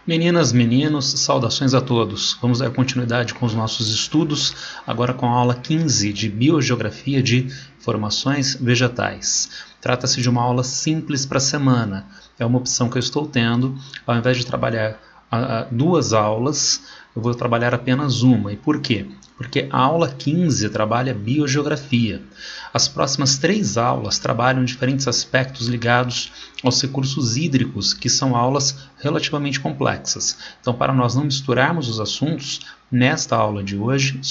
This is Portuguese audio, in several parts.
Meninas, meninos, saudações a todos. Vamos dar continuidade com os nossos estudos, agora com a aula 15 de Biogeografia de Formações Vegetais. Trata-se de uma aula simples para a semana. É uma opção que eu estou tendo. Ao invés de trabalhar duas aulas, eu vou trabalhar apenas uma. E por quê? Porque a aula 15 trabalha biogeografia. As próximas 3 aulas trabalham diferentes aspectos ligados aos recursos hídricos, que são aulas relativamente complexas. Então, para nós não misturarmos os assuntos, nesta aula de hoje,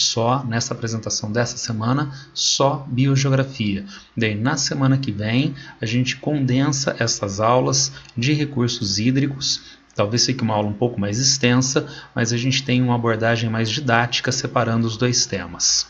nesta apresentação dessa semana, só biogeografia. Daí, na semana que vem, a gente condensa essas aulas de recursos hídricos. Talvez fique uma aula um pouco mais extensa, mas a gente tem uma abordagem mais didática separando os dois temas.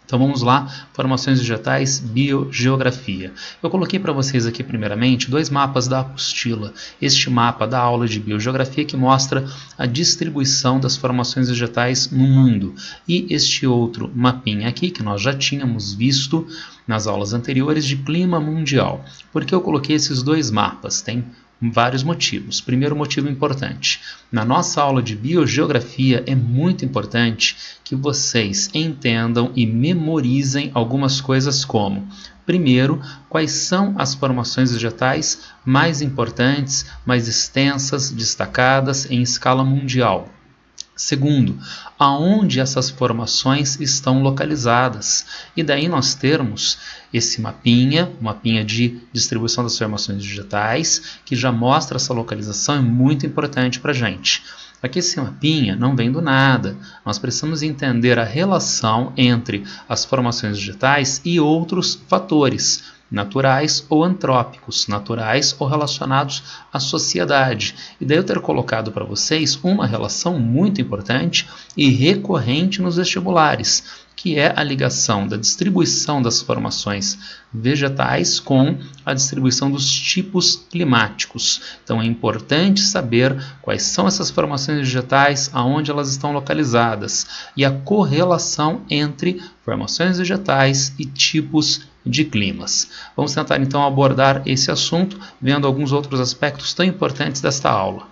Então vamos lá, formações vegetais, biogeografia. Eu coloquei para vocês aqui primeiramente 2 mapas da apostila. Este mapa da aula de biogeografia que mostra a distribuição das formações vegetais no mundo. E este outro mapinha aqui que nós já tínhamos visto nas aulas anteriores de clima mundial. Por que eu coloquei esses 2 mapas? Tem vários motivos. Primeiro motivo importante. Na nossa aula de biogeografia é muito importante que vocês entendam e memorizem algumas coisas como: primeiro, quais são as formações vegetais mais importantes, mais extensas, destacadas em escala mundial. Segundo, aonde essas formações estão localizadas. E daí nós termos esse mapinha de distribuição das formações vegetais, que já mostra essa localização, é muito importante para a gente. Aqui esse mapinha não vem do nada, nós precisamos entender a relação entre as formações vegetais e outros fatores, naturais ou antrópicos, naturais ou relacionados à sociedade. E daí eu ter colocado para vocês uma relação muito importante e recorrente nos vestibulares, que é a ligação da distribuição das formações vegetais com a distribuição dos tipos climáticos. Então é importante saber quais são essas formações vegetais, aonde elas estão localizadas e a correlação entre formações vegetais e tipos de climas. Vamos tentar então abordar esse assunto, vendo alguns outros aspectos tão importantes desta aula.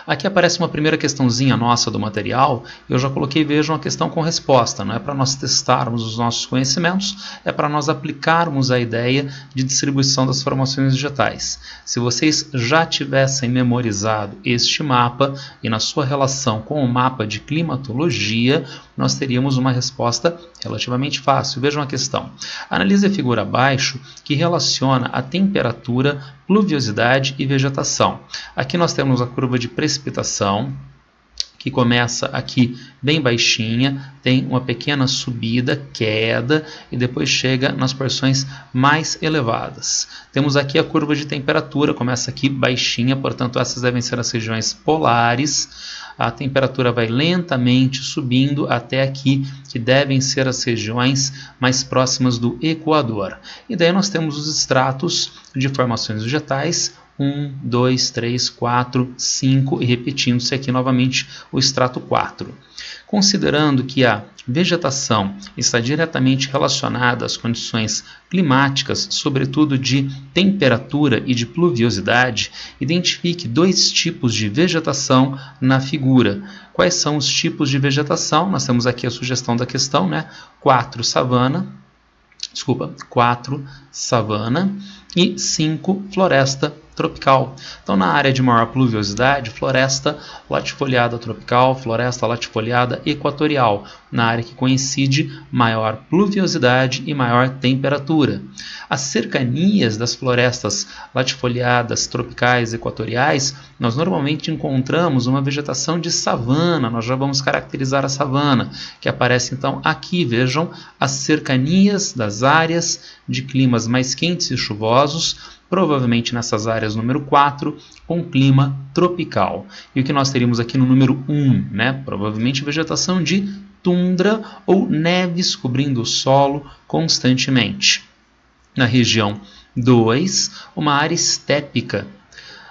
Aqui aparece uma primeira questãozinha nossa do material, eu já coloquei, vejam, a questão com resposta, não é para nós testarmos os nossos conhecimentos, é para nós aplicarmos a ideia de distribuição das formações vegetais. Se vocês já tivessem memorizado este mapa e na sua relação com o mapa de climatologia, nós teríamos uma resposta relativamente fácil. Vejam a questão. Analise a figura abaixo que relaciona a temperatura, pluviosidade e vegetação. Aqui nós temos a curva de precipitação, que começa aqui bem baixinha, tem uma pequena subida, queda, e depois chega nas porções mais elevadas. Temos aqui a curva de temperatura, começa aqui baixinha, portanto essas devem ser as regiões polares. A temperatura vai lentamente subindo até aqui, que devem ser as regiões mais próximas do Equador. E daí nós temos os estratos de formações vegetais, 1, 2, 3, 4, 5 e repetindo-se aqui novamente o estrato 4. Considerando que a vegetação está diretamente relacionada às condições climáticas, sobretudo de temperatura e de pluviosidade, identifique 2 tipos de vegetação na figura. Quais são os tipos de vegetação? Nós temos aqui a sugestão da questão, né? 4 savana e 5 floresta tropical. Então, na área de maior pluviosidade, floresta latifoliada tropical, floresta latifoliada equatorial. Na área que coincide, maior pluviosidade e maior temperatura. As cercanias das florestas latifoliadas tropicais equatoriais, nós normalmente encontramos uma vegetação de savana. Nós já vamos caracterizar a savana, que aparece então aqui, vejam, as cercanias das áreas de climas mais quentes e chuvosos, provavelmente nessas áreas número 4, com clima tropical. E o que nós teríamos aqui no número 1, né? Provavelmente vegetação de tundra ou neves cobrindo o solo constantemente. Na região 2, uma área estépica.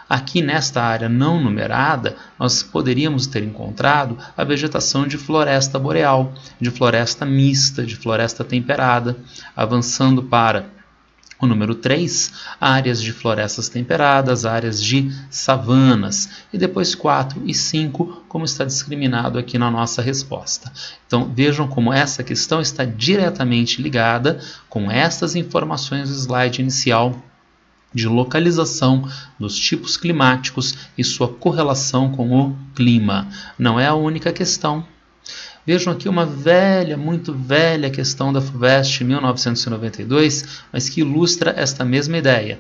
Aqui nesta área não numerada, nós poderíamos ter encontrado a vegetação de floresta boreal, de floresta mista, de floresta temperada. Avançando para O número 3, áreas de florestas temperadas, áreas de savanas. E depois 4 e 5, como está discriminado aqui na nossa resposta. Então vejam como essa questão está diretamente ligada com estas informações do slide inicial de localização dos tipos climáticos e sua correlação com o clima. Não é a única questão. Vejam aqui uma velha, muito velha questão da FUVEST 1992, mas que ilustra esta mesma ideia.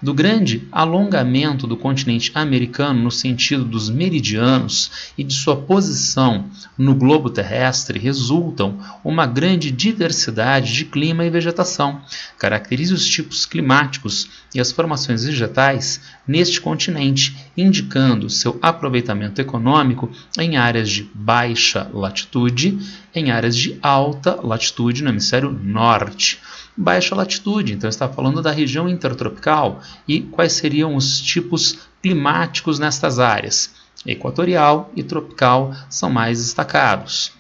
Do grande alongamento do continente americano no sentido dos meridianos e de sua posição no globo terrestre resultam uma grande diversidade de clima e vegetação. Caracteriza os tipos climáticos e as formações vegetais neste continente, indicando seu aproveitamento econômico em áreas de baixa latitude, em áreas de alta latitude no hemisfério norte. Baixa latitude, então está falando da região intertropical e quais seriam os tipos climáticos nestas áreas. Equatorial e tropical são mais destacados.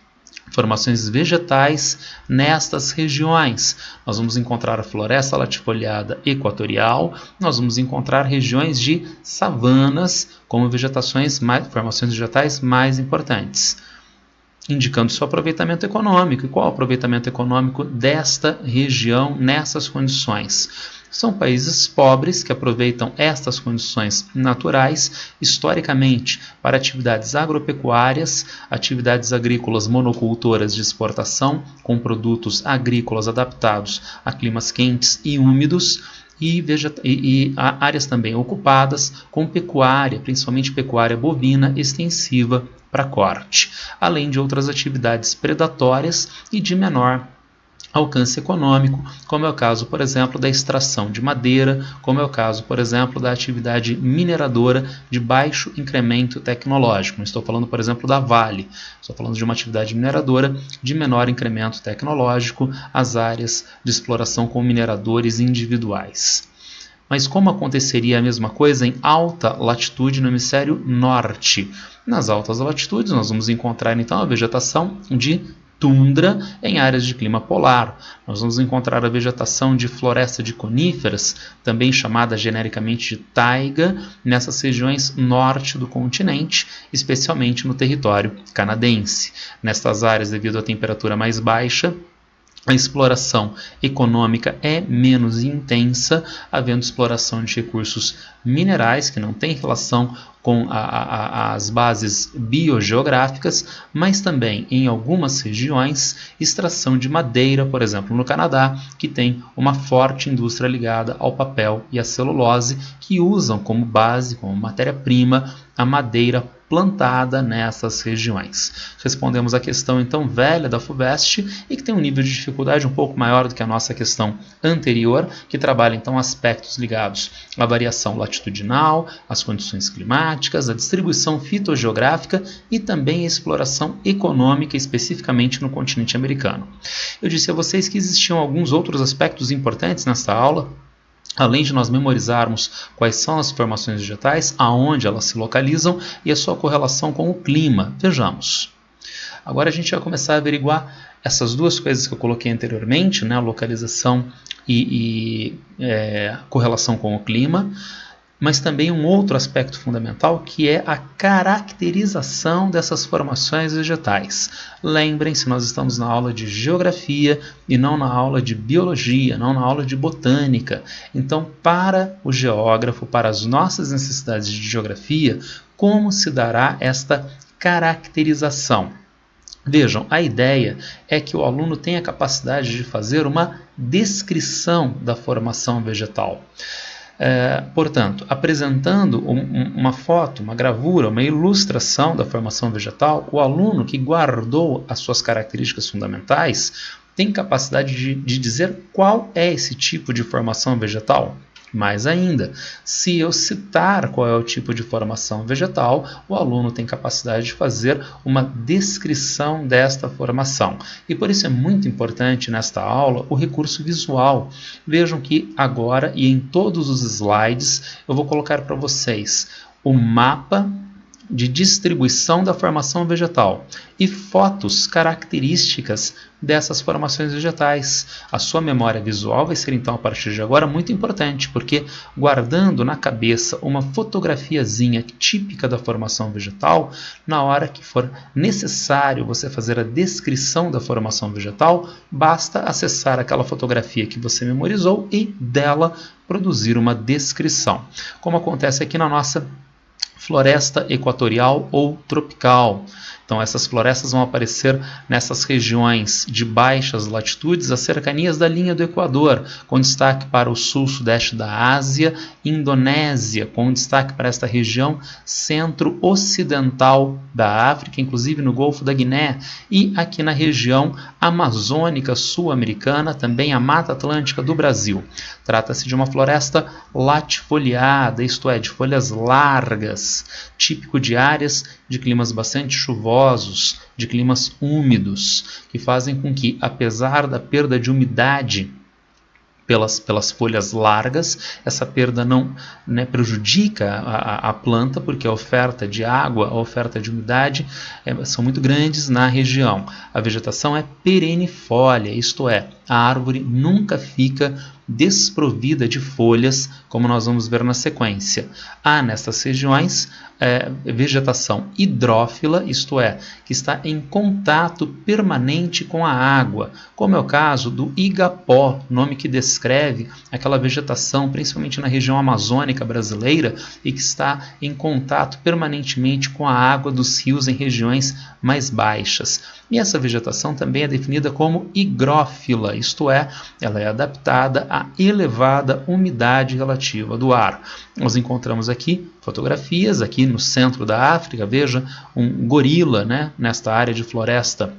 Formações vegetais nestas regiões. Nós vamos encontrar a floresta latifoliada equatorial, nós vamos encontrar regiões de savanas como formações vegetais mais importantes, indicando seu aproveitamento econômico. E qual é o aproveitamento econômico desta região nessas condições? São países pobres que aproveitam estas condições naturais, historicamente, para atividades agropecuárias, atividades agrícolas monocultoras de exportação, com produtos agrícolas adaptados a climas quentes e úmidos, e áreas também ocupadas com pecuária, principalmente pecuária bovina extensiva para corte, além de outras atividades predatórias e de menor alcance econômico, como é o caso, por exemplo, da extração de madeira, como é o caso, por exemplo, da atividade mineradora de baixo incremento tecnológico. Não estou falando, por exemplo, da Vale, estou falando de uma atividade mineradora de menor incremento tecnológico, as áreas de exploração com mineradores individuais. Mas como aconteceria a mesma coisa em alta latitude no hemisfério norte? Nas altas latitudes nós vamos encontrar então a vegetação de tundra em áreas de clima polar. Nós vamos encontrar a vegetação de floresta de coníferas, também chamada genericamente de taiga, nessas regiões norte do continente, especialmente no território canadense. Nestas áreas, devido à temperatura mais baixa, a exploração econômica é menos intensa, havendo exploração de recursos minerais, que não tem relação com as bases biogeográficas, mas também em algumas regiões, extração de madeira, por exemplo, no Canadá, que tem uma forte indústria ligada ao papel e à celulose, que usam como base, como matéria-prima, a madeira plantada nessas regiões. Respondemos a questão então velha da FUVEST e que tem um nível de dificuldade um pouco maior do que a nossa questão anterior, que trabalha então aspectos ligados à variação latitudinal, às condições climáticas, à distribuição fitogeográfica e também à exploração econômica, especificamente no continente americano. Eu disse a vocês que existiam alguns outros aspectos importantes nesta aula. Além de nós memorizarmos quais são as formações vegetais, aonde elas se localizam e a sua correlação com o clima. Vejamos. Agora a gente vai começar a averiguar essas duas coisas que eu coloquei anteriormente, né, a localização e correlação com o clima, mas também um outro aspecto fundamental, que é a caracterização dessas formações vegetais. Lembrem-se, nós estamos na aula de geografia e não na aula de biologia, não na aula de botânica. Então, para o geógrafo, para as nossas necessidades de geografia, como se dará esta caracterização? Vejam, a ideia é que o aluno tenha a capacidade de fazer uma descrição da formação vegetal. Portanto, apresentando uma foto, uma gravura, uma ilustração da formação vegetal, o aluno que guardou as suas características fundamentais tem capacidade de dizer qual é esse tipo de formação vegetal. Mais ainda, se eu citar qual é o tipo de formação vegetal, o aluno tem capacidade de fazer uma descrição desta formação. E por isso é muito importante nesta aula o recurso visual. Vejam que agora e em todos os slides eu vou colocar para vocês o mapa de distribuição da formação vegetal e fotos características dessas formações vegetais. A sua memória visual vai ser então a partir de agora muito importante, porque guardando na cabeça uma fotografiazinha típica da formação vegetal, na hora que for necessário você fazer a descrição da formação vegetal, basta acessar aquela fotografia que você memorizou e dela produzir uma descrição, como acontece aqui na nossa floresta equatorial ou tropical. Então essas florestas vão aparecer nessas regiões de baixas latitudes, as cercanias da linha do Equador, com destaque para o sul-sudeste da Ásia, Indonésia, com destaque para esta região centro-ocidental da África, inclusive no Golfo da Guiné, e aqui na região amazônica sul-americana, também a Mata Atlântica do Brasil. Trata-se de uma floresta latifoliada, isto é, de folhas largas, típico de áreas de climas bastante chuvosos, de climas úmidos, que fazem com que, apesar da perda de umidade pelas folhas largas, essa perda não prejudica a planta, porque a oferta de água, a oferta de umidade são muito grandes na região. A vegetação é perennifólia, isto é, a árvore nunca fica desprovida de folhas, como nós vamos ver na sequência. Há nessas regiões vegetação hidrófila, isto é, que está em contato permanente com a água, como é o caso do igapó, nome que descreve aquela vegetação, principalmente na região amazônica brasileira, e que está em contato permanentemente com a água dos rios em regiões mais baixas. E essa vegetação também é definida como higrófila, isto é, ela é adaptada à elevada umidade relativa do ar. Nós encontramos aqui fotografias, aqui no centro da África, veja um gorila, nesta área de floresta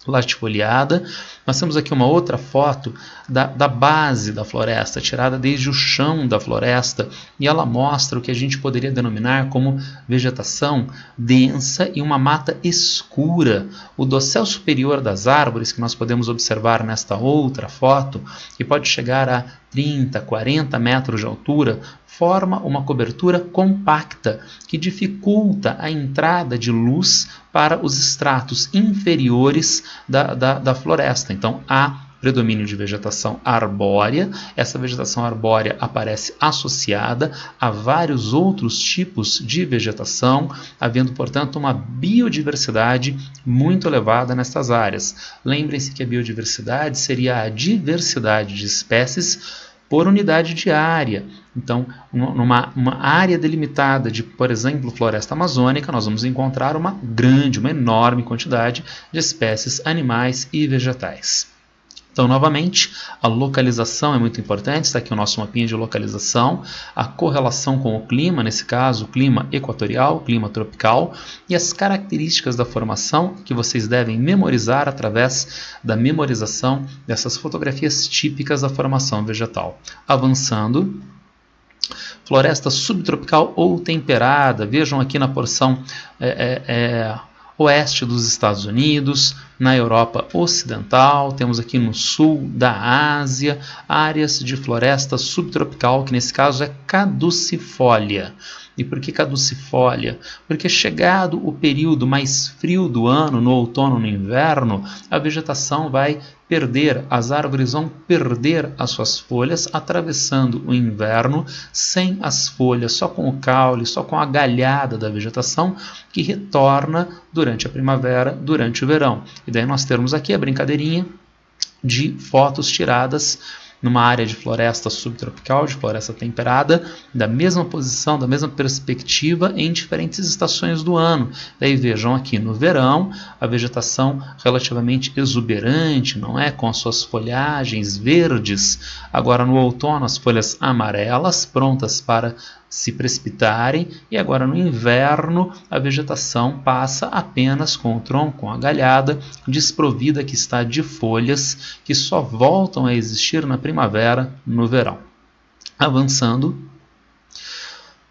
latifoliada. Nós temos aqui uma outra foto da base da floresta, tirada desde o chão da floresta, e ela mostra o que a gente poderia denominar como vegetação densa e uma mata escura. O dossel superior das árvores, que nós podemos observar nesta outra foto, que pode chegar a 30, 40 metros de altura, forma uma cobertura compacta que dificulta a entrada de luz para os estratos inferiores da floresta. Então, há predomínio de vegetação arbórea. Essa vegetação arbórea aparece associada a vários outros tipos de vegetação, havendo, portanto, uma biodiversidade muito elevada nessas áreas. Lembrem-se que a biodiversidade seria a diversidade de espécies por unidade de área. Então, numa área delimitada de, por exemplo, floresta amazônica, nós vamos encontrar uma enorme quantidade de espécies animais e vegetais. Então, novamente, a localização é muito importante, está aqui o nosso mapinha de localização, a correlação com o clima, nesse caso, o clima equatorial, o clima tropical, e as características da formação que vocês devem memorizar através da memorização dessas fotografias típicas da formação vegetal. Avançando, floresta subtropical ou temperada, vejam aqui na porção oeste dos Estados Unidos, na Europa Ocidental, temos aqui no sul da Ásia, áreas de floresta subtropical, que nesse caso é caducifólia. E por que caducifólia? Porque chegado o período mais frio do ano, no outono ou no inverno, a vegetação vai perder, as árvores vão perder as suas folhas, atravessando o inverno sem as folhas, só com o caule, só com a galhada da vegetação, que retorna durante a primavera, durante o verão. E daí nós temos aqui a brincadeirinha de fotos tiradas numa área de floresta subtropical, de floresta temperada, da mesma posição, da mesma perspectiva em diferentes estações do ano. Daí vejam aqui no verão a vegetação relativamente exuberante, não é? Com as suas folhagens verdes. Agora no outono as folhas amarelas, prontas para se precipitarem, e agora no inverno a vegetação passa apenas com o tronco, com a galhada, desprovida que está de folhas, que só voltam a existir na primavera, no verão. Avançando,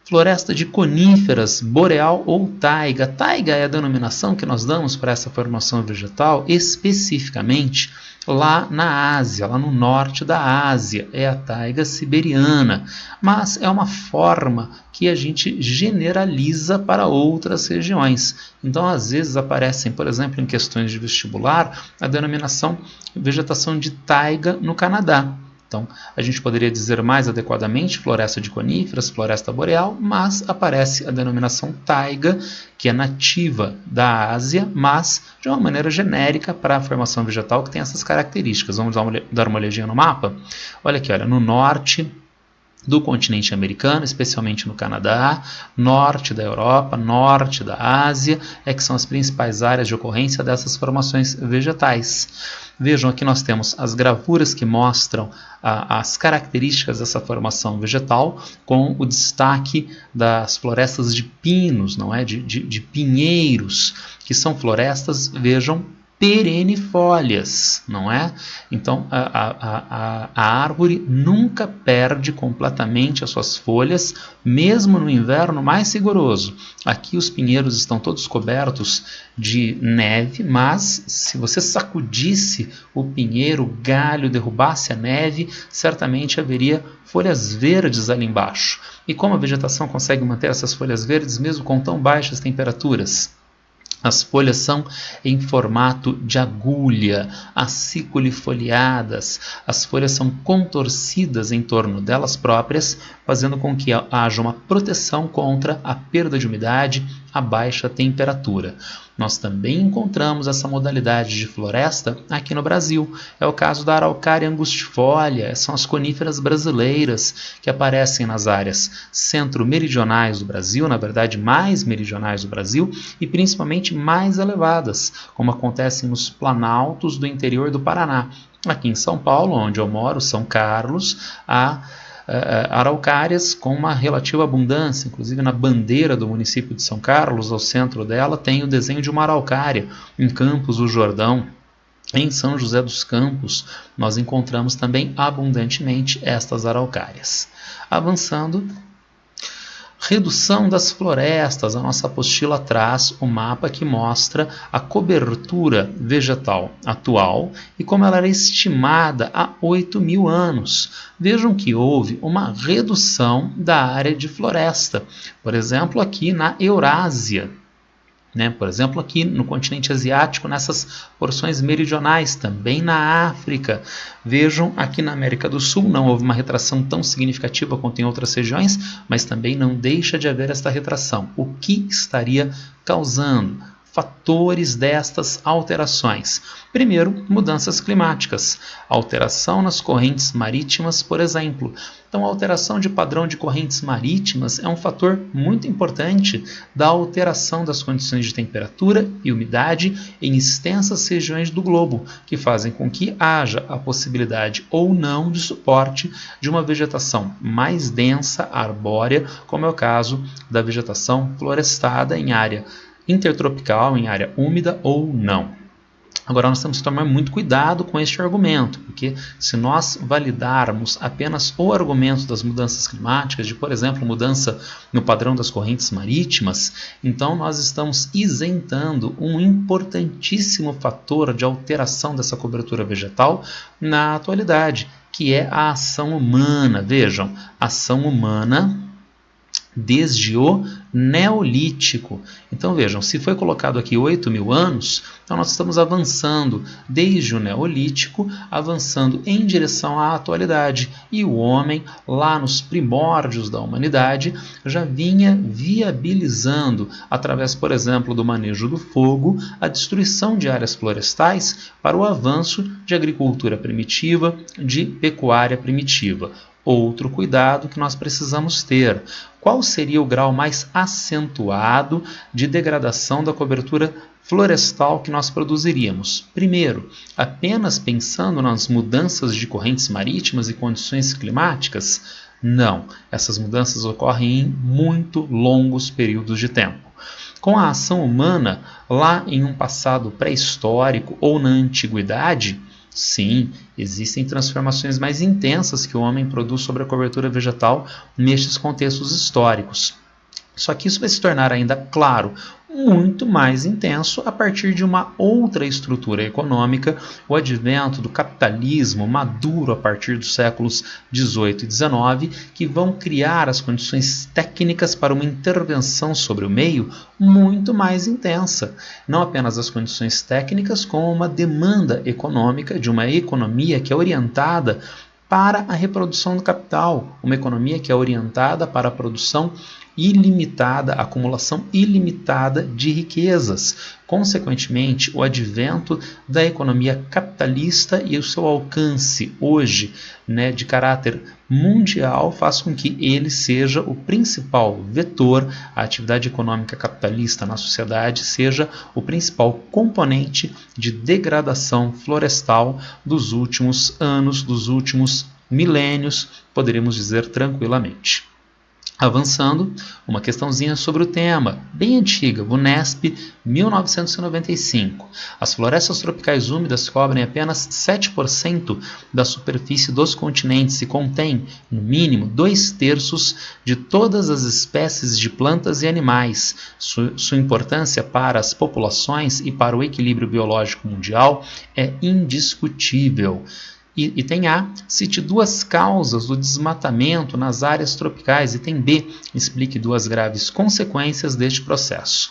Floresta de coníferas, boreal ou taiga. Taiga é a denominação que nós damos para essa formação vegetal especificamente lá na Ásia, lá no norte da Ásia. É a taiga siberiana, mas é uma forma que a gente generaliza para outras regiões. Então, às vezes aparecem, por exemplo, em questões de vestibular, a denominação vegetação de taiga no Canadá. Então, a gente poderia dizer mais adequadamente floresta de coníferas, floresta boreal, mas aparece a denominação taiga, que é nativa da Ásia, mas de uma maneira genérica para a formação vegetal que tem essas características. Vamos dar uma olhadinha no mapa? Olha aqui, olha, no norte do continente americano, especialmente no Canadá, norte da Europa, norte da Ásia, que são as principais áreas de ocorrência dessas formações vegetais. Vejam, aqui nós temos as gravuras que mostram as características dessa formação vegetal, com o destaque das florestas de pinos, não é? de pinheiros, que são florestas, vejam, perennifólias, não é? Então, a árvore nunca perde completamente as suas folhas, mesmo no inverno mais rigoroso. Aqui os pinheiros estão todos cobertos de neve, mas se você sacudisse o pinheiro, o galho, derrubasse a neve, certamente haveria folhas verdes ali embaixo. E como a vegetação consegue manter essas folhas verdes mesmo com tão baixas temperaturas? As folhas são em formato de agulha, aciculifoliadas. As folhas são contorcidas em torno delas próprias, fazendo com que haja uma proteção contra a perda de umidade, a baixa temperatura. Nós também encontramos essa modalidade de floresta aqui no Brasil. É o caso da Araucária angustifolia, são as coníferas brasileiras que aparecem nas áreas centro-meridionais do Brasil, na verdade mais meridionais do Brasil, e principalmente mais elevadas, como acontece nos planaltos do interior do Paraná. Aqui em São Paulo, onde eu moro, São Carlos, há araucárias com uma relativa abundância. Inclusive na bandeira do município de São Carlos, ao centro dela, tem o desenho de uma araucária. Em Campos do Jordão, em São José dos Campos, nós encontramos também abundantemente estas araucárias. Avançando, redução das florestas. A nossa apostila traz o mapa que mostra a cobertura vegetal atual e como ela era estimada há 8.000 anos. Vejam que houve uma redução da área de floresta. Por exemplo, aqui na Eurásia. Por exemplo, aqui no continente asiático, nessas porções meridionais, também na África. Vejam, aqui na América do Sul não houve uma retração tão significativa quanto em outras regiões, mas também não deixa de haver esta retração. O que estaria causando fatores destas alterações? Primeiro, mudanças climáticas. Alteração nas correntes marítimas, por exemplo. Então, a alteração de padrão de correntes marítimas é um fator muito importante da alteração das condições de temperatura e umidade em extensas regiões do globo, que fazem com que haja a possibilidade ou não de suporte de uma vegetação mais densa, arbórea, como é o caso da vegetação florestada em área intertropical, em área úmida ou não. Agora nós temos que tomar muito cuidado com este argumento, porque se nós validarmos apenas o argumento das mudanças climáticas, de, por exemplo, mudança no padrão das correntes marítimas, então nós estamos isentando um importantíssimo fator de alteração dessa cobertura vegetal na atualidade, que é a ação humana. Vejam, ação humana desde o Neolítico. Então vejam, se foi colocado aqui 8.000 anos, então nós estamos avançando desde o Neolítico, avançando em direção à atualidade. E o homem, lá nos primórdios da humanidade, já vinha viabilizando, através, por exemplo, do manejo do fogo, a destruição de áreas florestais para o avanço de agricultura primitiva, de pecuária primitiva. Outro cuidado que nós precisamos ter: qual seria o grau mais acentuado de degradação da cobertura florestal que nós produziríamos? Primeiro, apenas pensando nas mudanças de correntes marítimas e condições climáticas? Não, essas mudanças ocorrem em muito longos períodos de tempo. Com a ação humana, lá em um passado pré-histórico ou na antiguidade, sim, existem transformações mais intensas que o homem produz sobre a cobertura vegetal nestes contextos históricos. Só que isso vai se tornar ainda claro, muito mais intenso a partir de uma outra estrutura econômica, o advento do capitalismo maduro a partir dos séculos XVIII e XIX, que vão criar as condições técnicas para uma intervenção sobre o meio muito mais intensa. Não apenas as condições técnicas, como uma demanda econômica de uma economia que é orientada para a reprodução do capital, uma economia que é orientada para a produção ilimitada, a acumulação ilimitada de riquezas. Consequentemente, o advento da economia capitalista e o seu alcance hoje, de caráter mundial, faz com que ele seja o principal vetor, a atividade econômica capitalista na sociedade seja o principal componente de degradação florestal dos últimos anos, dos últimos milênios, poderíamos dizer tranquilamente. Avançando, uma questãozinha sobre o tema, bem antiga, VUNESP, 1995. As florestas tropicais úmidas cobrem apenas 7% da superfície dos continentes e contêm, no mínimo, 2/3 de todas as espécies de plantas e animais. Sua importância para as populações e para o equilíbrio biológico mundial é indiscutível. Item A, cite 2 causas do desmatamento nas áreas tropicais. Item B, explique 2 graves consequências deste processo.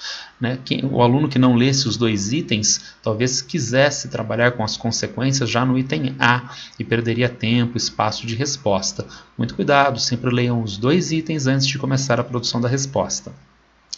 O aluno que não lesse os 2 itens, talvez quisesse trabalhar com as consequências já no item A e perderia tempo, espaço de resposta. Muito cuidado, sempre leiam os 2 itens antes de começar a produção da resposta.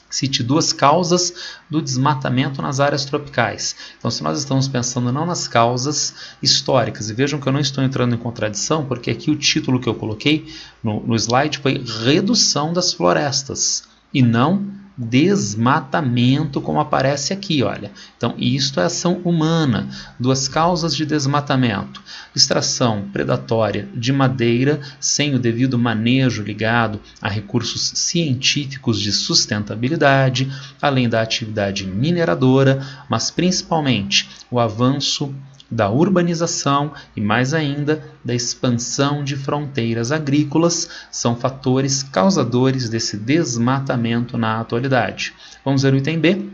Cite 2 causas do desmatamento nas áreas tropicais. Então, se nós estamos pensando não nas causas históricas, e vejam que eu não estou entrando em contradição, porque aqui o título que eu coloquei no slide foi redução das florestas, e não desmatamento, como aparece aqui, olha. Então, isto é ação humana. 2 causas de desmatamento: extração predatória de madeira sem o devido manejo ligado a recursos científicos de sustentabilidade, além da atividade mineradora, mas principalmente o avanço da urbanização e, mais ainda, da expansão de fronteiras agrícolas são fatores causadores desse desmatamento na atualidade. Vamos ver o item B.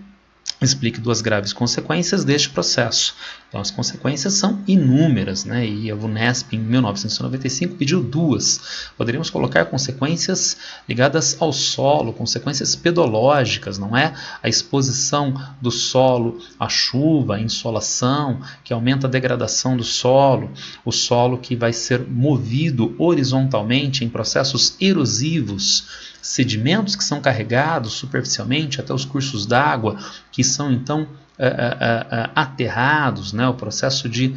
Explique 2 graves consequências deste processo. Então, as consequências são inúmeras, e a VUNESP, em 1995, pediu 2. Poderíamos colocar consequências ligadas ao solo, consequências pedológicas, não é? A exposição do solo à chuva, à insolação, que aumenta a degradação do solo, o solo que vai ser movido horizontalmente em processos erosivos, sedimentos que são carregados superficialmente até os cursos d'água, que são então aterrados, o processo de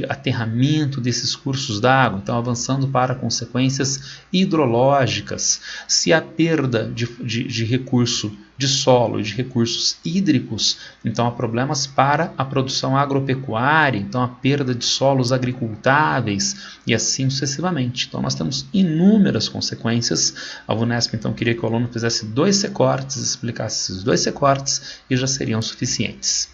aterramento desses cursos d'água, então avançando para consequências hidrológicas. Se há perda de recurso de solo e de recursos hídricos, então há problemas para a produção agropecuária, então a perda de solos agricultáveis e assim sucessivamente. Então nós temos inúmeras consequências. A VUNESP então queria que o aluno fizesse 2 recortes, explicasse esses 2 recortes e já seriam suficientes.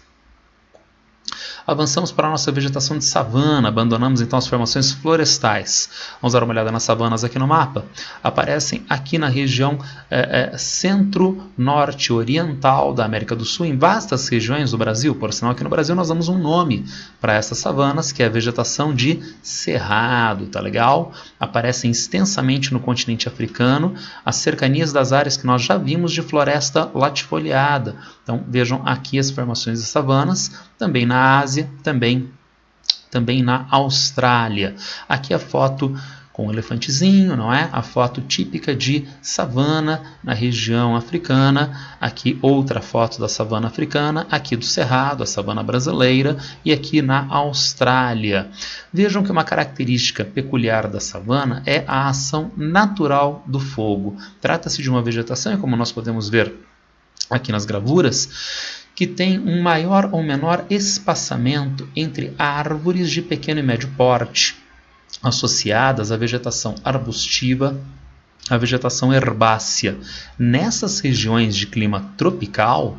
Avançamos para a nossa vegetação de savana, abandonamos então as formações florestais. Vamos dar uma olhada nas savanas aqui no mapa. Aparecem aqui na região centro-norte oriental da América do Sul, em vastas regiões do Brasil. Por sinal, aqui no Brasil nós damos um nome para essas savanas, que é a vegetação de cerrado, tá legal? Aparecem extensamente no continente africano, as cercanias das áreas que nós já vimos de floresta latifoliada. Então vejam aqui as formações de savanas, também na Ásia, também na Austrália. Aqui a foto com o elefantezinho, não é? A foto típica de savana na região africana. Aqui outra foto da savana africana, aqui do cerrado, a savana brasileira, e aqui na Austrália. Vejam que uma característica peculiar da savana é a ação natural do fogo. Trata-se de uma vegetação, como nós podemos ver aqui nas gravuras, que tem um maior ou menor espaçamento entre árvores de pequeno e médio porte, associadas à vegetação arbustiva, à vegetação herbácea. Nessas regiões de clima tropical,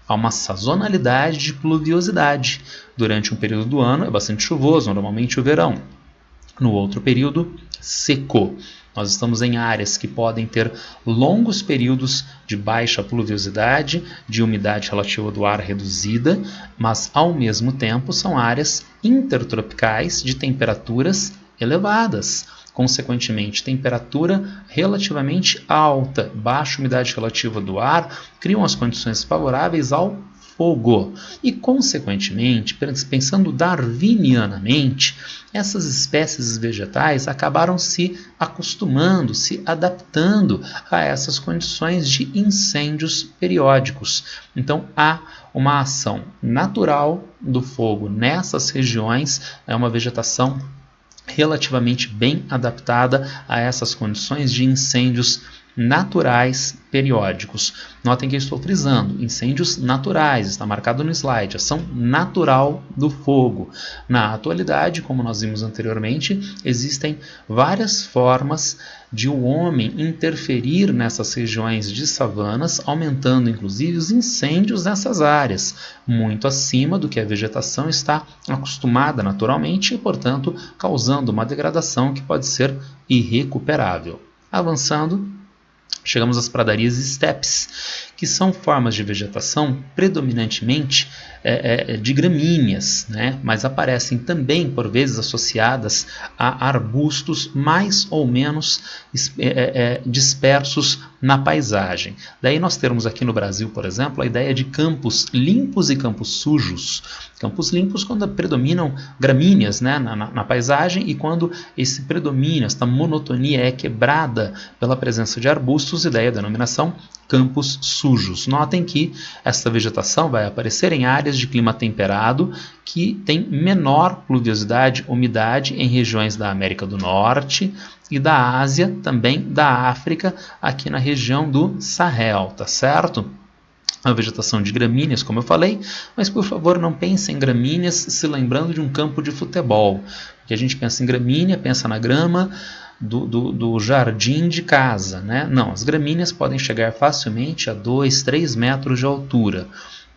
há uma sazonalidade de pluviosidade. Durante um período do ano é bastante chuvoso, normalmente o verão. No outro período, seco. Nós estamos em áreas que podem ter longos períodos de baixa pluviosidade, de umidade relativa do ar reduzida, mas ao mesmo tempo são áreas intertropicais de temperaturas elevadas. Consequentemente, temperatura relativamente alta, baixa umidade relativa do ar, criam as condições favoráveis ao fogo. E, consequentemente, pensando darwinianamente, essas espécies vegetais acabaram se acostumando, se adaptando a essas condições de incêndios periódicos. Então, há uma ação natural do fogo nessas regiões, é uma vegetação relativamente bem adaptada a essas condições de incêndios naturais periódicos. Notem que eu estou frisando, incêndios naturais, está marcado no slide, ação natural do fogo. Na atualidade, como nós vimos anteriormente, existem várias formas de o homem interferir nessas regiões de savanas, aumentando inclusive os incêndios nessas áreas, muito acima do que a vegetação está acostumada naturalmente e, portanto, causando uma degradação que pode ser irrecuperável. Avançando, chegamos às pradarias e estepes, que são formas de vegetação predominantemente de gramíneas, né? Mas aparecem também, por vezes, associadas a arbustos mais ou menos dispersos na paisagem. Daí nós temos aqui no Brasil, por exemplo, a ideia de campos limpos e campos sujos. Campos limpos quando predominam gramíneas, né, na paisagem, e quando esse predomínio, esta monotonia é quebrada pela presença de arbustos, e daí a denominação campos sujos. Notem que esta vegetação vai aparecer em áreas de clima temperado que tem menor pluviosidade, umidade em regiões da América do Norte e da Ásia, também da África, aqui na região do Sahel, tá certo? A vegetação de gramíneas, como eu falei, mas por favor não pense em gramíneas se lembrando de um campo de futebol. Porque a gente pensa em gramínea, pensa na grama do jardim de casa, né? Não, as gramíneas podem chegar facilmente a 2, 3 metros de altura.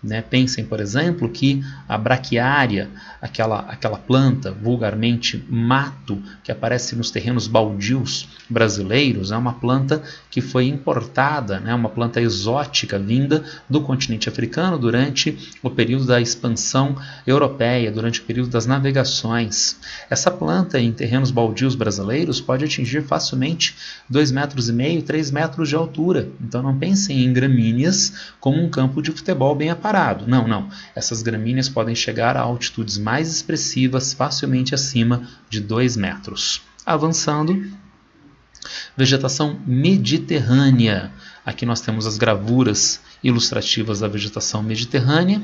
Né? Pensem, por exemplo, que a braquiária, aquela planta, vulgarmente mato, que aparece nos terrenos baldios brasileiros, é uma planta que foi importada, né? Uma planta exótica vinda do continente africano durante o período da expansão europeia, durante o período das navegações. Essa planta em terrenos baldios brasileiros pode atingir facilmente 2,5 metros, 3 metros de altura. Então não pensem em gramíneas como um campo de futebol bem aparado. Não, não. Essas gramíneas podem chegar a altitudes mais expressivas, facilmente acima de 2 metros. Avançando, vegetação mediterrânea. Aqui nós temos as gravuras ilustrativas da vegetação mediterrânea,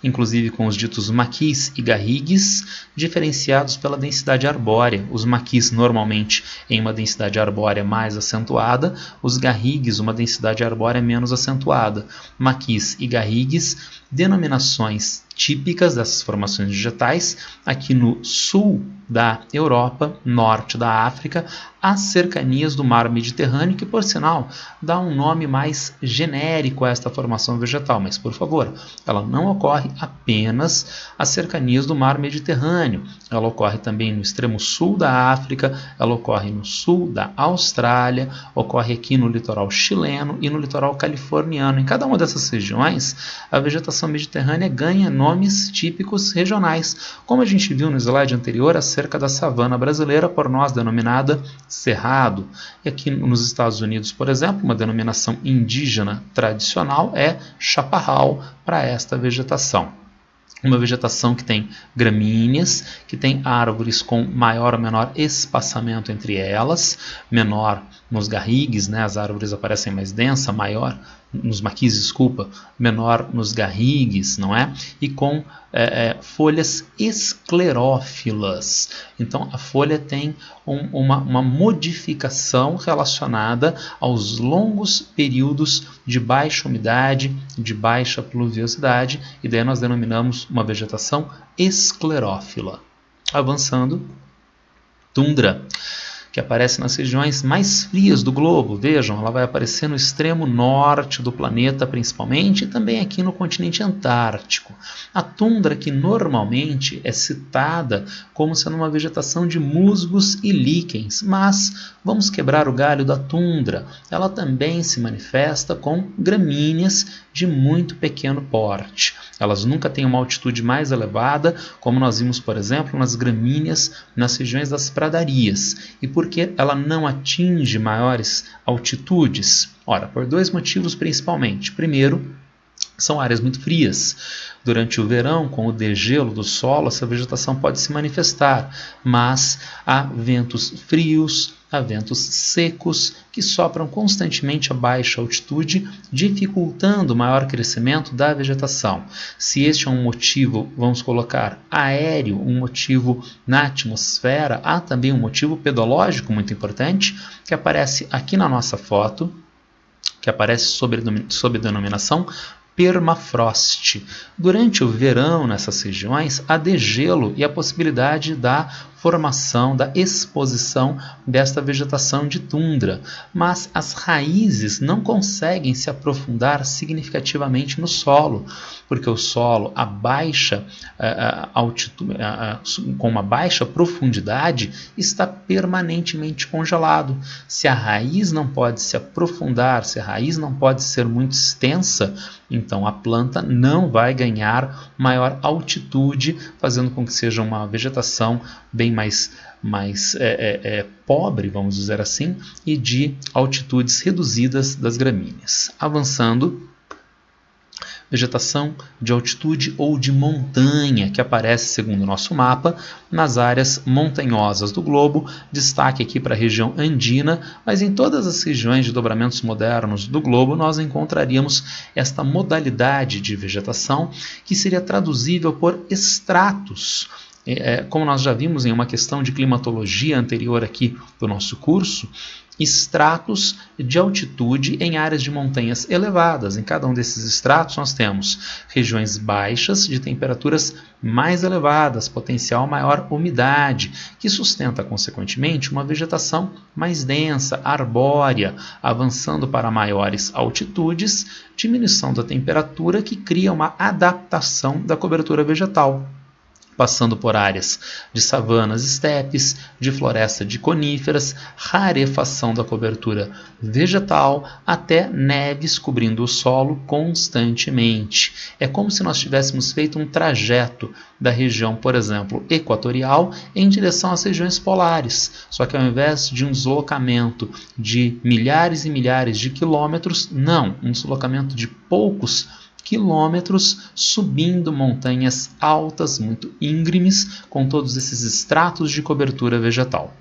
inclusive com os ditos maquis e garrigues, diferenciados pela densidade arbórea. Os maquis normalmente em uma densidade arbórea mais acentuada, os garrigues uma densidade arbórea menos acentuada. Maquis e garrigues, denominações típicas dessas formações vegetais aqui no sul da Europa, norte da África, às cercanias do mar Mediterrâneo, que por sinal dá um nome mais genérico a esta formação vegetal, mas por favor, ela não ocorre apenas às cercanias do mar Mediterrâneo, ela ocorre também no extremo sul da África, ela ocorre no sul da Austrália, ocorre aqui no litoral chileno e no litoral californiano. Em cada uma dessas regiões, a vegetação mediterrânea ganha nomes típicos regionais, como a gente viu no slide anterior acerca da savana brasileira, por nós denominada cerrado. E aqui nos Estados Unidos, por exemplo, uma denominação indígena tradicional é chaparral para esta vegetação. Uma vegetação que tem gramíneas, que tem árvores com maior ou menor espaçamento entre elas, menor nos garrigues, né? As árvores aparecem mais densas, maior nos maquis, desculpa, menor nos garrigues, não é? E com folhas esclerófilas. Então, a folha tem uma modificação relacionada aos longos períodos de baixa umidade, de baixa pluviosidade, e daí nós denominamos uma vegetação esclerófila. Avançando, tundra, que aparece nas regiões mais frias do globo. Vejam, ela vai aparecer no extremo norte do planeta principalmente e também aqui no continente antártico. A tundra que normalmente é citada como sendo uma vegetação de musgos e líquens, mas vamos quebrar o galho da tundra. Ela também se manifesta com gramíneas de muito pequeno porte. Elas nunca têm uma altitude mais elevada, como nós vimos, por exemplo, nas gramíneas nas regiões das pradarias. E por que ela não atinge maiores altitudes? Ora, por dois motivos principalmente. Primeiro, são áreas muito frias. Durante o verão, com o degelo do solo, essa vegetação pode se manifestar, mas há ventos frios, há ventos secos que sopram constantemente a baixa altitude, dificultando o maior crescimento da vegetação. Se este é um motivo, vamos colocar, aéreo, um motivo na atmosfera, há também um motivo pedológico muito importante, que aparece aqui na nossa foto, que aparece sob denominação permafrost. Durante o verão, nessas regiões, há degelo e a possibilidade da formação, da exposição desta vegetação de tundra, mas as raízes não conseguem se aprofundar significativamente no solo, porque o solo a baixa altitude, com uma baixa profundidade está permanentemente congelado. Se a raiz não pode se aprofundar, se a raiz não pode ser muito extensa, então a planta não vai ganhar maior altitude, fazendo com que seja uma vegetação bem mais pobre, vamos dizer assim, e de altitudes reduzidas das gramíneas. Avançando, vegetação de altitude ou de montanha, que aparece, segundo o nosso mapa, nas áreas montanhosas do globo. Destaque aqui para a região andina, mas em todas as regiões de dobramentos modernos do globo nós encontraríamos esta modalidade de vegetação que seria traduzível por estratos. Como nós já vimos em uma questão de climatologia anterior aqui do nosso curso, estratos de altitude em áreas de montanhas elevadas. Em cada um desses estratos nós temos regiões baixas de temperaturas mais elevadas, potencial maior umidade, que sustenta consequentemente uma vegetação mais densa, arbórea, avançando para maiores altitudes, diminuição da temperatura que cria uma adaptação da cobertura vegetal, passando por áreas de savanas, estepes, de floresta de coníferas, rarefação da cobertura vegetal, até neves cobrindo o solo constantemente. É como se nós tivéssemos feito um trajeto da região, por exemplo, equatorial, em direção às regiões polares. Só que ao invés de um deslocamento de milhares e milhares de quilômetros, não, um deslocamento de poucos quilômetros, subindo montanhas altas, muito íngremes, com todos esses estratos de cobertura vegetal.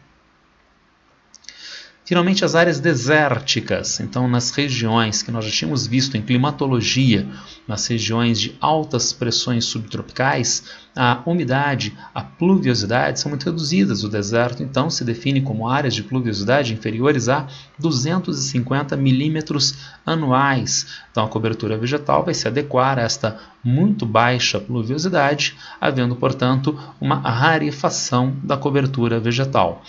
Finalmente, as áreas desérticas. Então, nas regiões que nós já tínhamos visto em climatologia, nas regiões de altas pressões subtropicais, a umidade, a pluviosidade são muito reduzidas. O deserto, então, se define como áreas de pluviosidade inferiores a 250 milímetros anuais. Então, a cobertura vegetal vai se adequar a esta muito baixa pluviosidade, havendo, portanto, uma rarefação da cobertura vegetal.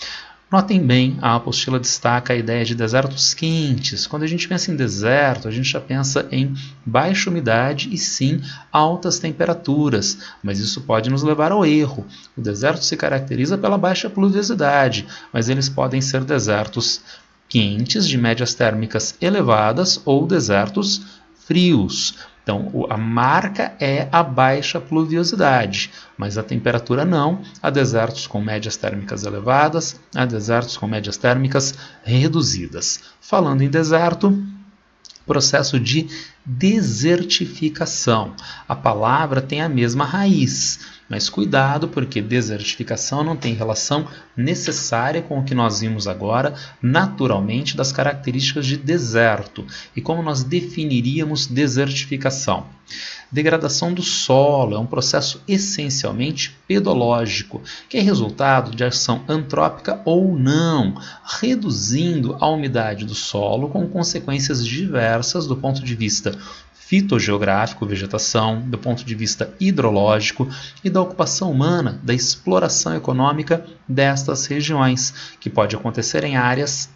Notem bem, a apostila destaca a ideia de desertos quentes. Quando a gente pensa em deserto, a gente já pensa em baixa umidade e sim altas temperaturas, mas isso pode nos levar ao erro. O deserto se caracteriza pela baixa pluviosidade, mas eles podem ser desertos quentes de médias térmicas elevadas ou desertos frios. Então, a marca é a baixa pluviosidade, mas a temperatura não. Há desertos com médias térmicas elevadas, há desertos com médias térmicas reduzidas. Falando em deserto, processo de desertificação. A palavra tem a mesma raiz, mas cuidado, porque desertificação não tem relação necessária com o que nós vimos agora, naturalmente, das características de deserto. E como nós definiríamos desertificação? Degradação do solo é um processo essencialmente pedológico, que é resultado de ação antrópica ou não, reduzindo a umidade do solo com consequências diversas do ponto de vista fitogeográfico, vegetação, do ponto de vista hidrológico e da ocupação humana, da exploração econômica destas regiões, que pode acontecer em áreas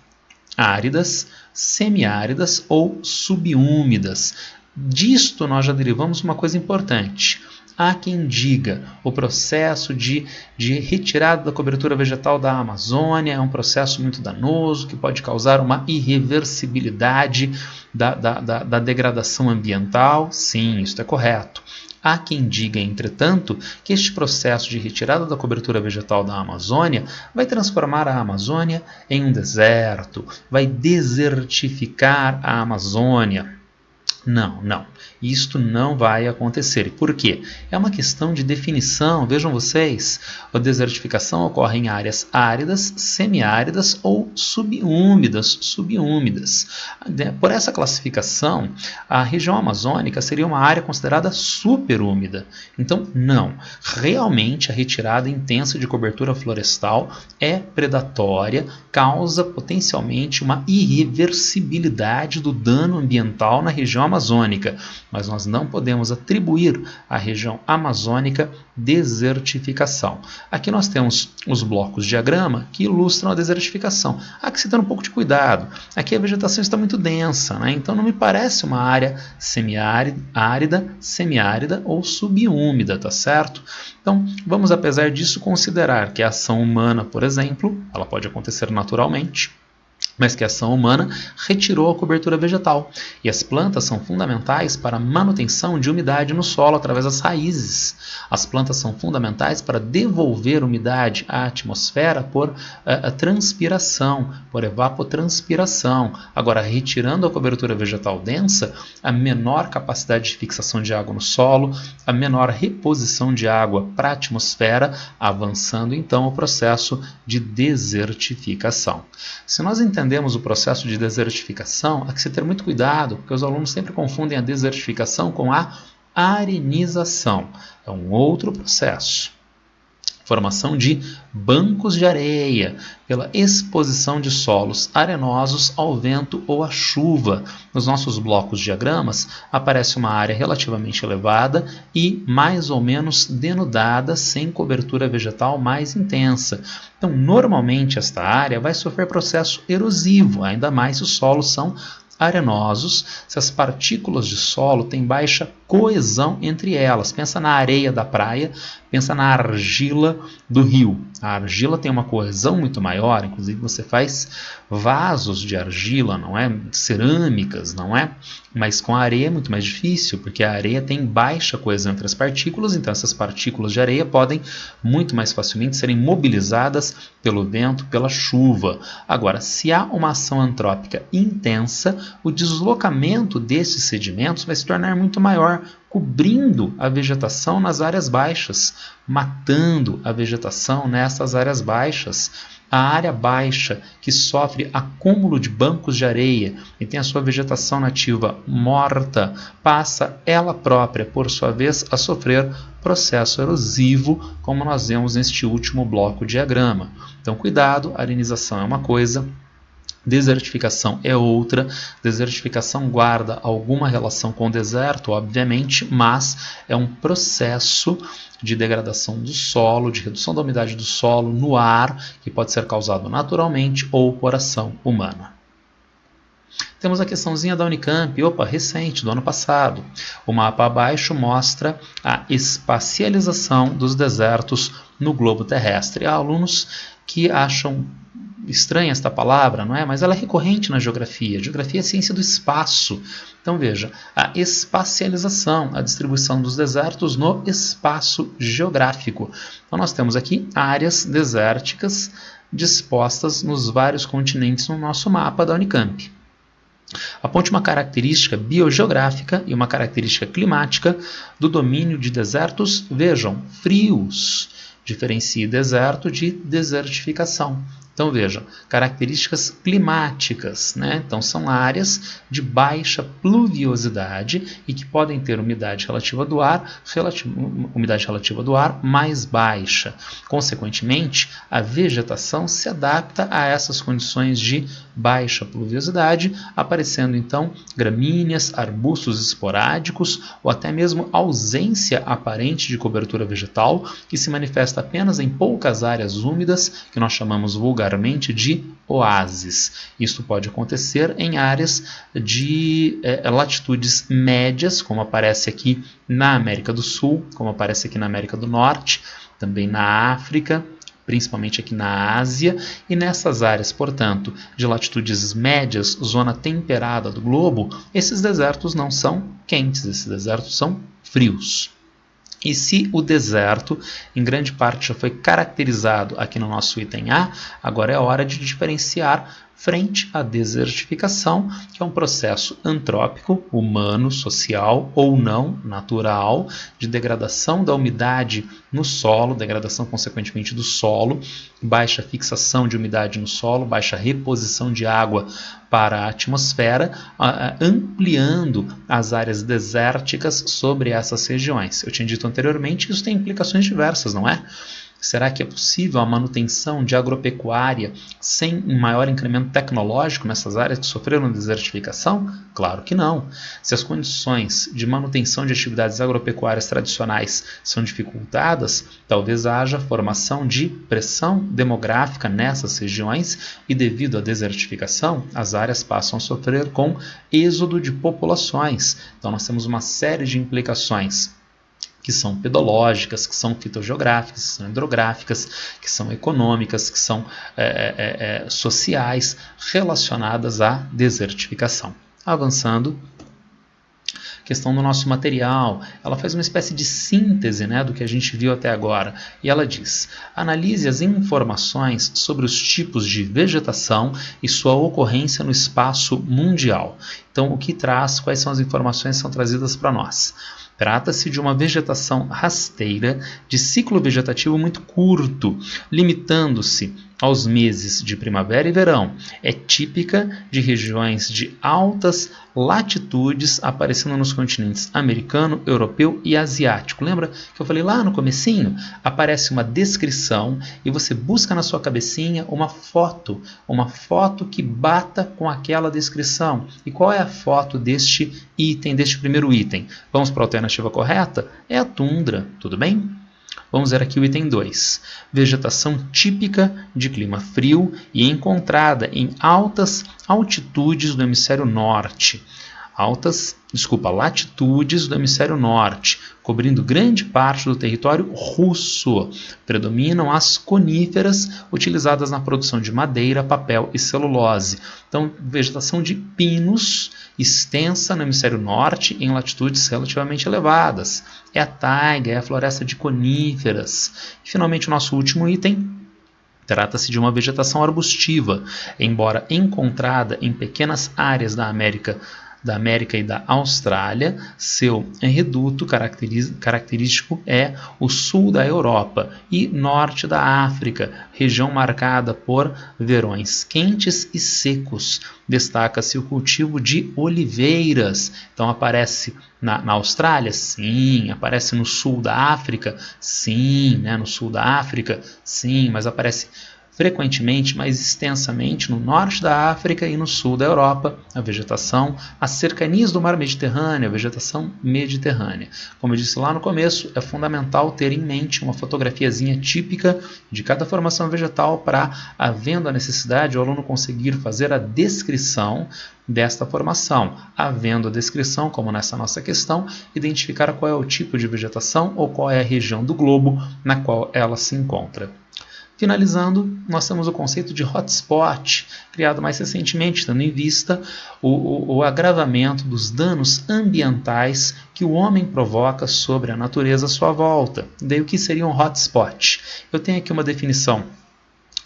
áridas, semiáridas ou subúmidas. Disto nós já derivamos uma coisa importante. Há quem diga o processo de retirada da cobertura vegetal da Amazônia é um processo muito danoso, que pode causar uma irreversibilidade da degradação ambiental. Sim, isso é correto. Há quem diga, entretanto, que este processo de retirada da cobertura vegetal da Amazônia vai transformar a Amazônia em um deserto, vai desertificar a Amazônia. Não. Isto não vai acontecer. Por quê? É uma questão de definição. Vejam vocês, a desertificação ocorre em áreas áridas, semiáridas ou subúmidas. Por essa classificação, a região amazônica seria uma área considerada superúmida. Então, não. Realmente, a retirada intensa de cobertura florestal é predatória, causa potencialmente uma irreversibilidade do dano ambiental na região amazônica. Mas nós não podemos atribuir à região amazônica desertificação. Aqui nós temos os blocos de diagrama que ilustram a desertificação. Há que se ter um pouco de cuidado. Aqui a vegetação está muito densa, né? Então não me parece uma área semiárida, ou subúmida, tá certo? Então vamos, apesar disso, considerar que a ação humana, por exemplo, ela pode acontecer naturalmente, mas que a ação humana retirou a cobertura vegetal. E as plantas são fundamentais para a manutenção de umidade no solo através das raízes. As plantas são fundamentais para devolver umidade à atmosfera por transpiração, por evapotranspiração. Agora, retirando a cobertura vegetal densa, a menor capacidade de fixação de água no solo, a menor reposição de água para a atmosfera, avançando então o processo de desertificação. Se nós entendemos o processo de desertificação, há que se ter muito cuidado, porque os alunos sempre confundem a desertificação com a arenização. É um outro processo. Formação de bancos de areia, pela exposição de solos arenosos ao vento ou à chuva. Nos nossos blocos de diagramas aparece uma área relativamente elevada e mais ou menos denudada, sem cobertura vegetal mais intensa. Então, normalmente esta área vai sofrer processo erosivo, ainda mais se os solos são arenosos, se as partículas de solo têm baixa coesão entre elas. Pensa na areia da praia, pensa na argila do rio. A argila tem uma coesão muito maior, inclusive você faz vasos de argila, não é? Cerâmicas, não é? Mas com a areia é muito mais difícil, porque a areia tem baixa coesão entre as partículas, então essas partículas de areia podem muito mais facilmente serem mobilizadas pelo vento, pela chuva. Agora, se há uma ação antrópica intensa, o deslocamento desses sedimentos vai se tornar muito maior, cobrindo a vegetação nas áreas baixas, matando a vegetação nessas áreas baixas. A área baixa, que sofre acúmulo de bancos de areia e tem a sua vegetação nativa morta, passa ela própria, por sua vez, a sofrer processo erosivo, como nós vemos neste último bloco de diagrama. Então, cuidado, a arenização é uma coisa, desertificação é outra. Desertificação guarda alguma relação com o deserto, obviamente, mas é um processo de degradação do solo, de redução da umidade do solo no ar, que pode ser causado naturalmente ou por ação humana. Temos a questãozinha da Unicamp, recente, do ano passado. O mapa abaixo mostra a espacialização dos desertos no globo terrestre. Há alunos que acham estranha esta palavra, não é? Mas ela é recorrente na geografia. A geografia é a ciência do espaço. Então veja, a espacialização, a distribuição dos desertos no espaço geográfico. Então nós temos aqui áreas desérticas dispostas nos vários continentes no nosso mapa da Unicamp. Aponte uma característica biogeográfica e uma característica climática do domínio de desertos, vejam, frios. Diferencie deserto de desertificação. Então vejam, características climáticas, né? Então são áreas de baixa pluviosidade e que podem ter umidade relativa do ar mais baixa. Consequentemente, a vegetação se adapta a essas condições de baixa pluviosidade, aparecendo então gramíneas, arbustos esporádicos ou até mesmo ausência aparente de cobertura vegetal, que se manifesta apenas em poucas áreas úmidas, que nós chamamos vulgarmente de oásis. Isso pode acontecer em áreas de latitudes médias, como aparece aqui na América do Sul, como aparece aqui na América do Norte, também na África, principalmente aqui na Ásia, e nessas áreas, portanto, de latitudes médias, zona temperada do globo, esses desertos não são quentes, esses desertos são frios. E se o deserto, em grande parte, já foi caracterizado aqui no nosso item A, agora é hora de diferenciar frente à desertificação, que é um processo antrópico, humano, social ou não, natural, de degradação da umidade no solo, degradação consequentemente do solo, baixa fixação de umidade no solo, baixa reposição de água para a atmosfera, ampliando as áreas desérticas sobre essas regiões. Eu tinha dito anteriormente, isso tem implicações diversas, não é? Será que é possível a manutenção de agropecuária sem um maior incremento tecnológico nessas áreas que sofreram desertificação? Claro que não. Se as condições de manutenção de atividades agropecuárias tradicionais são dificultadas, talvez haja formação de pressão demográfica nessas regiões e, devido à desertificação, as áreas passam a sofrer com êxodo de populações. Então nós temos uma série de implicações que são pedológicas, que são fitogeográficas, que são hidrográficas, que são econômicas, que são sociais, relacionadas à desertificação. Avançando, questão do nosso material, ela faz uma espécie de síntese, né, do que a gente viu até agora, e ela diz: analise as informações sobre os tipos de vegetação e sua ocorrência no espaço mundial. Então, o que traz, quais são as informações que são trazidas para nós? Trata-se de uma vegetação rasteira de ciclo vegetativo muito curto, limitando-se aos meses de primavera e verão. É típica de regiões de altas latitudes, aparecendo nos continentes americano, europeu e asiático. Lembra que eu falei lá no comecinho? Aparece uma descrição e você busca na sua cabecinha uma foto que bata com aquela descrição. E qual é a foto deste item, deste primeiro item? Vamos para a alternativa correta? É a tundra, tudo bem? Vamos ver aqui o item 2. Vegetação típica de clima frio e encontrada em altas altitudes do hemisfério norte. Latitudes do hemisfério norte, cobrindo grande parte do território russo. Predominam as coníferas utilizadas na produção de madeira, papel e celulose. Então, vegetação de pinos extensa no hemisfério norte em latitudes relativamente elevadas. É a taiga, é a floresta de coníferas. E, finalmente, o nosso último item. Trata-se de uma vegetação arbustiva, embora encontrada em pequenas áreas da América e da Austrália. Seu reduto característico é o sul da Europa e norte da África, região marcada por verões quentes e secos. Destaca-se o cultivo de oliveiras. Então aparece na Austrália? Sim. Aparece no sul da África? Sim. No sul da África? Sim, mas aparece frequentemente, mais extensamente, no norte da África e no sul da Europa, a vegetação, as cercanias do mar Mediterrâneo, a vegetação mediterrânea. Como eu disse lá no começo, é fundamental ter em mente uma fotografiazinha típica de cada formação vegetal para, havendo a necessidade, o aluno conseguir fazer a descrição desta formação. Havendo a descrição, como nessa nossa questão, identificar qual é o tipo de vegetação ou qual é a região do globo na qual ela se encontra. Finalizando, nós temos o conceito de hotspot, criado mais recentemente, tendo em vista o agravamento dos danos ambientais que o homem provoca sobre a natureza à sua volta. Daí, o que seria um hotspot? Eu tenho aqui uma definição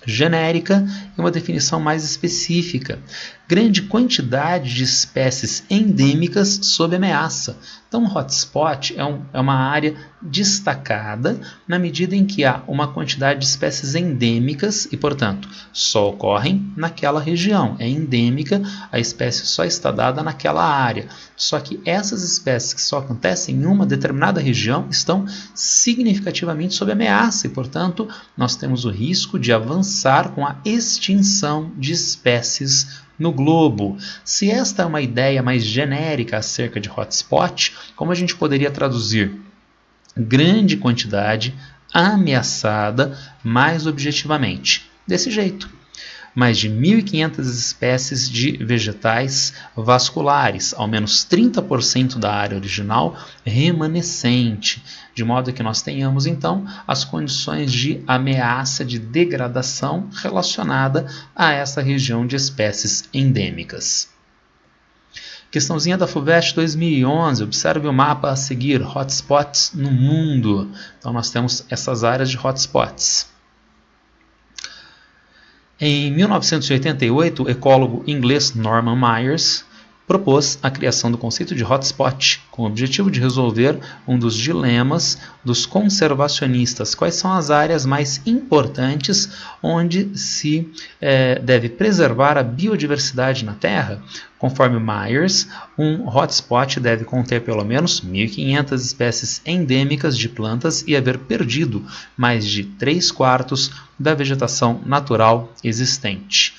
genérica e uma definição mais específica. grande quantidade de espécies endêmicas sob ameaça. Então, um hotspot é uma área destacada na medida em que há uma quantidade de espécies endêmicas e, portanto, só ocorrem naquela região. É endêmica, a espécie só está dada naquela área. Só que essas espécies que só acontecem em uma determinada região estão significativamente sob ameaça e, portanto, nós temos o risco de avançar com a extinção de espécies no globo. Se esta é uma ideia mais genérica acerca de hotspot, como a gente poderia traduzir grande quantidade ameaçada mais objetivamente? Desse jeito. Mais de 1.500 espécies de vegetais vasculares, ao menos 30% da área original remanescente, de modo que nós tenhamos, então, as condições de ameaça de degradação relacionada a essa região de espécies endêmicas. Questãozinha da FUVEST 2011, observe o mapa a seguir, hotspots no mundo. Então nós temos essas áreas de hotspots. Em 1988, o ecólogo inglês Norman Myers propôs a criação do conceito de hotspot, com o objetivo de resolver um dos dilemas dos conservacionistas. Quais são as áreas mais importantes onde se deve preservar a biodiversidade na Terra? Conforme Myers, um hotspot deve conter pelo menos 1.500 espécies endêmicas de plantas e haver perdido mais de 3/4 da vegetação natural existente.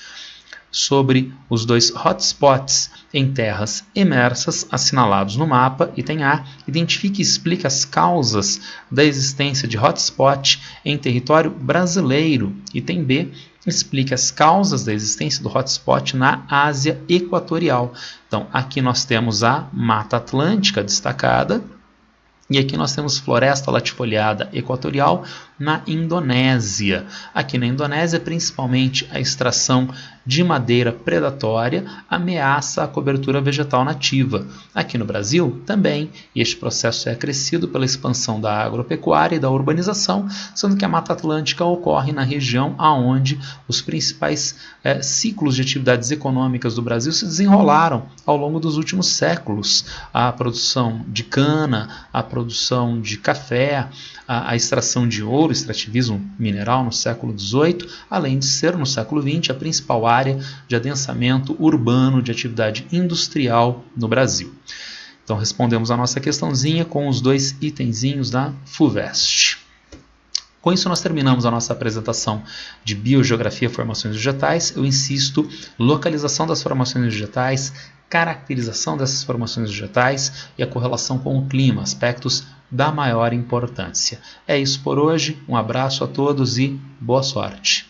Sobre os 2 hotspots em terras emersas assinalados no mapa, item A, identifique e explique as causas da existência de hotspot em território brasileiro. Item B, explique as causas da existência do hotspot na Ásia Equatorial. Então, aqui nós temos a Mata Atlântica destacada, e aqui nós temos floresta latifoliada equatorial na Indonésia. Aqui na Indonésia, principalmente a extração de madeira predatória ameaça a cobertura vegetal nativa. Aqui no Brasil também, e este processo é acrescido pela expansão da agropecuária e da urbanização, sendo que a Mata Atlântica ocorre na região onde os principais ciclos de atividades econômicas do Brasil se desenrolaram ao longo dos últimos séculos. A produção de cana, a produção de café, a extração de ouro, extrativismo mineral no século XVIII, além de ser no século XX a principal área de adensamento urbano de atividade industrial no Brasil. Então respondemos a nossa questãozinha com os 2 itenzinhos da FUVEST. Com isso nós terminamos a nossa apresentação de biogeografia e formações vegetais. Eu insisto, localização das formações vegetais, caracterização dessas formações vegetais e a correlação com o clima, aspectos da maior importância. É isso por hoje, um abraço a todos e boa sorte!